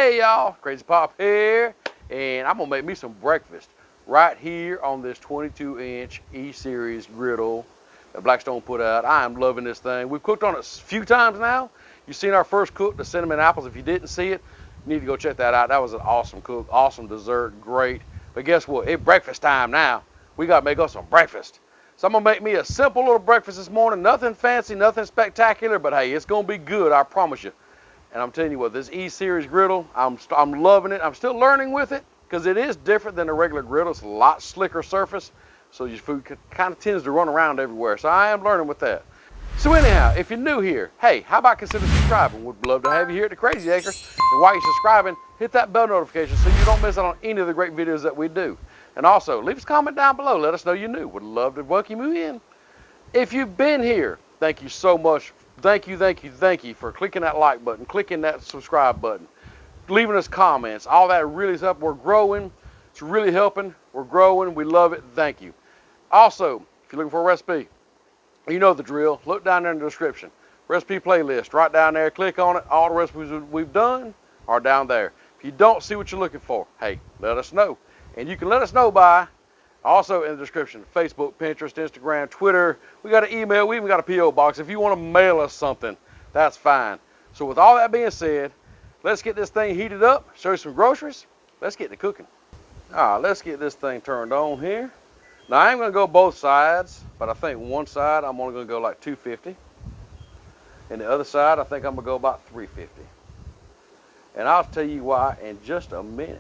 Hey y'all, Crazy Pop here, and I'm gonna make me some breakfast right here on this 22-inch E Series griddle that Blackstone put out. I am loving this thing. We've cooked on it a few times now. You've seen our first cook, the cinnamon apples. If you didn't see it, you need to go check that out. That was an awesome cook, awesome dessert, great. But guess what? It's breakfast time now. We gotta make us some breakfast. So I'm gonna make me a simple little breakfast this morning. Nothing fancy, nothing spectacular, but hey, it's gonna be good, I promise you. And I'm telling you what, this E Series griddle, I'm loving it. I'm still learning with it because it is different than a regular griddle. It's a lot slicker surface, so your food kind of tends to run around everywhere. So I am learning with that. So anyhow, if you're new here, hey, how about consider subscribing? Would love to have you here at the Crazy Acres. And while you're subscribing, hit that bell notification so you don't miss out on any of the great videos that we do. And also, leave us a comment down below. Let us know you're new. Would love to welcome you in. If you've been here, thank you so much. Thank you for clicking that like button, clicking that subscribe button, leaving us comments. All that really is helping. We're growing. It's really helping. We're growing. We love it. Thank you. Also, if you're looking for a recipe, you know the drill. Look down there in the description. Recipe playlist right down there. Click on it. All the recipes we've done are down there. If you don't see what you're looking for, hey, let us know. And you can let us know by also in the description, Facebook, Pinterest, Instagram, Twitter. We got an email. We even got a P.O. box. If you want to mail us something, that's fine. So with all that being said, let's get this thing heated up, show you some groceries. Let's get to cooking. All right, let's get this thing turned on here. Now, I ain't going to go both sides, but I think one side I'm only going to go like 250. And the other side, I think I'm going to go about 350. And I'll tell you why in just a minute.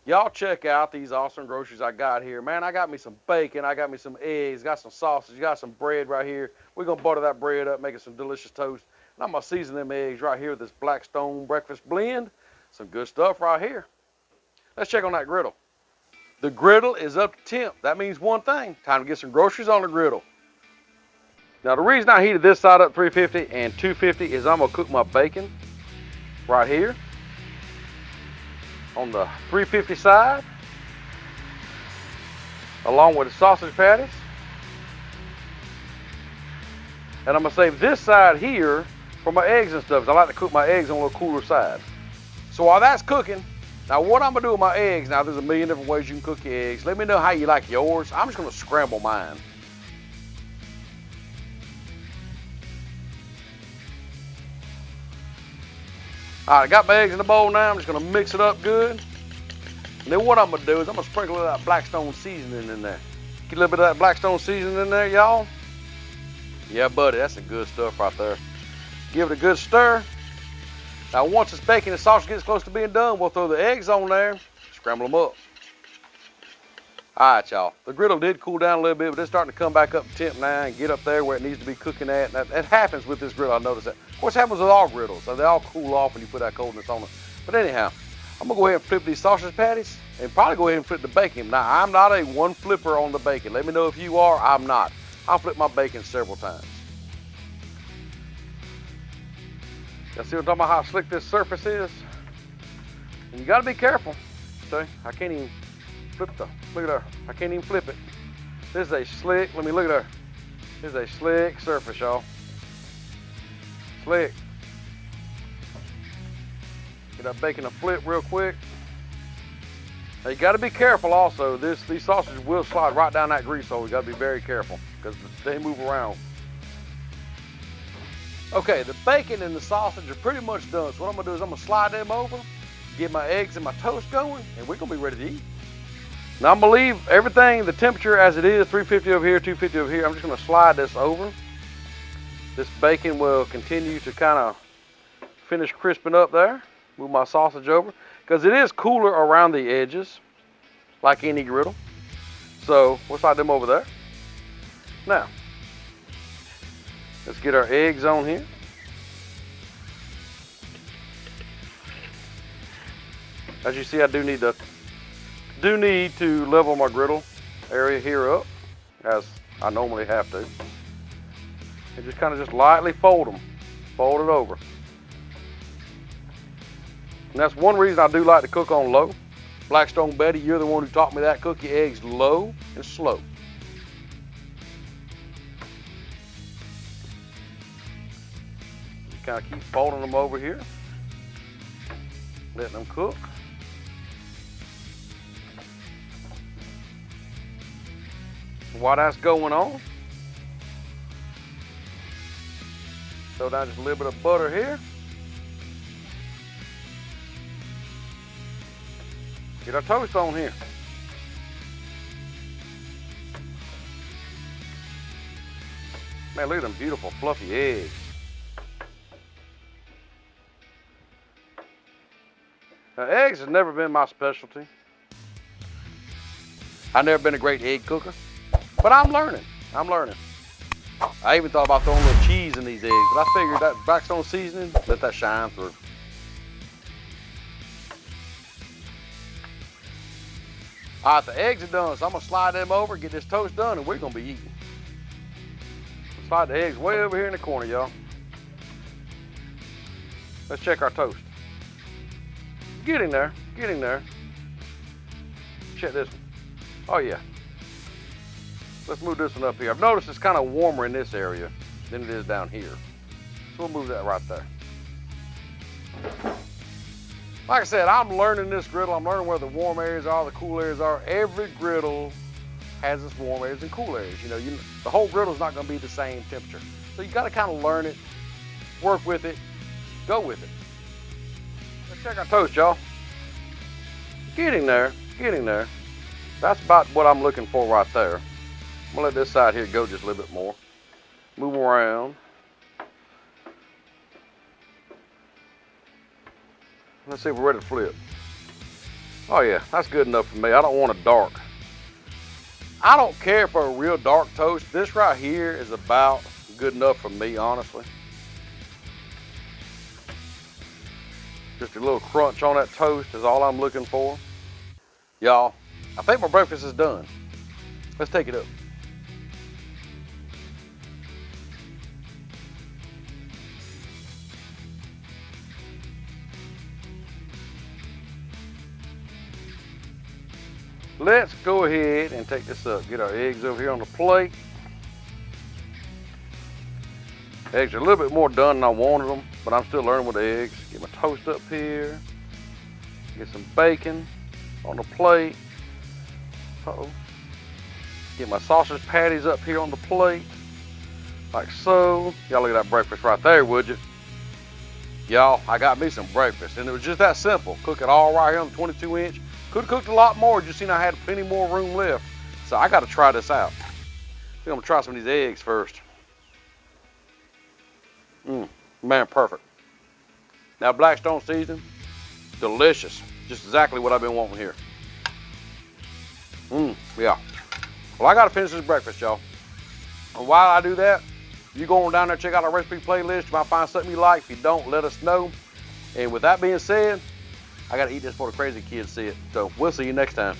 Y'all check out these awesome groceries I got here. Man, I got me some bacon, I got me some eggs, got some sausage, got some bread right here. We're gonna butter that bread up, make it some delicious toast. And I'm gonna season them eggs right here with this Blackstone breakfast blend. Some good stuff right here. Let's check on that griddle. The griddle is up to temp. That means one thing, time to get some groceries on the griddle. Now the reason I heated this side up 350 and 250 is I'm gonna cook my bacon right here on the 350 side, along with the sausage patties. And I'm gonna save this side here for my eggs and stuff, because I like to cook my eggs on a little cooler side. So while that's cooking, now what I'm gonna do with my eggs, now there's a million different ways you can cook your eggs. Let me know how you like yours. I'm just gonna scramble mine. All right, I got my eggs in the bowl now. I'm just gonna mix it up good. And then what I'm gonna do is I'm gonna sprinkle a little of that Blackstone seasoning in there. Get a little bit of that Blackstone seasoning in there, y'all. Yeah, buddy, that's some good stuff right there. Give it a good stir. Now, once this bacon and sausage gets close to being done, we'll throw the eggs on there, scramble them up. All right, y'all. The griddle did cool down a little bit, but it's starting to come back up to temp now and get up there where it needs to be cooking at. And that happens with this griddle, I noticed that. Of course, it happens with all griddles, so they all cool off when you put that coldness on them. But anyhow, I'm gonna go ahead and flip these sausage patties and probably go ahead and flip the bacon. Now, I'm not a one flipper on the bacon. Let me know if you are. I'm not. I'll flip my bacon several times. Y'all see what I'm talking about, how slick this surface is? And you gotta be careful. See, I can't even flip look at her. I can't even flip it. This is a slick, let me look at her. This is a slick surface, y'all. Slick. Get that bacon to flip real quick. Now you gotta be careful also. These sausages will slide right down that grease hole. You gotta be very careful because they move around. Okay, the bacon and the sausage are pretty much done. So what I'm gonna do is I'm gonna slide them over, get my eggs and my toast going, and we're gonna be ready to eat. Now I'm gonna leave everything, the temperature as it is, 350 over here, 250 over here. I'm just gonna slide this over. This bacon will continue to kind of finish crisping up there. Move my sausage over, because it is cooler around the edges, like any griddle. So we'll slide them over there. Now, let's get our eggs on here. As you see, I do need to level my griddle area here up, as I normally have to. And just kind of just lightly fold them, fold it over. And that's one reason I do like to cook on low. Blackstone Betty, you're the one who taught me that. Cook your eggs low and slow. Kind of keep folding them over here. Letting them cook. While that's going on, throw down just a little bit of butter here. Get our toast on here. Man, look at them beautiful fluffy eggs. Now, eggs has never been my specialty. I've never been a great egg cooker, but I'm learning. I even thought about throwing a little cheese in these eggs, but I figured that Blackstone seasoning, let that shine through. All right, the eggs are done, so I'm gonna slide them over, get this toast done, and we're gonna be eating. Slide the eggs way over here in the corner, y'all. Let's check our toast. Getting there. Check this one. Oh yeah. Let's move this one up here. I've noticed it's kind of warmer in this area than it is down here. So we'll move that right there. Like I said, I'm learning this griddle. I'm learning where the warm areas are, the cool areas are. Every griddle has its warm areas and cool areas. The whole griddle is not going to be the same temperature. So you got to kind of learn it, work with it, go with it. Let's check our toast, y'all. Getting there. That's about what I'm looking for right there. I'm gonna let this side here go just a little bit more. Move around. Let's see if we're ready to flip. Oh yeah, that's good enough for me. I don't want a dark. I don't care for a real dark toast. This right here is about good enough for me, honestly. Just a little crunch on that toast is all I'm looking for. Y'all, I think my breakfast is done. Let's take it up. Let's go ahead and take this up. Get our eggs over here on the plate. Eggs are a little bit more done than I wanted them, but I'm still learning with the eggs. Get my toast up here. Get some bacon on the plate. Uh-oh. Get my sausage patties up here on the plate, like so. Y'all look at that breakfast right there, would you? Y'all, I got me some breakfast, and it was just that simple. Cook it all right here on the 22-inch. Could have cooked a lot more, just seen I had plenty more room left. So I got to try this out. I think I'm gonna try some of these eggs first. Man, perfect. Now Blackstone seasoning, delicious. Just exactly what I've been wanting here. Yeah. Well, I gotta finish this breakfast, y'all. And while I do that, you go on down there, check out our recipe playlist. You might find something you like. If you don't, let us know. And with that being said, I gotta eat this before the crazy kids see it. So we'll see you next time.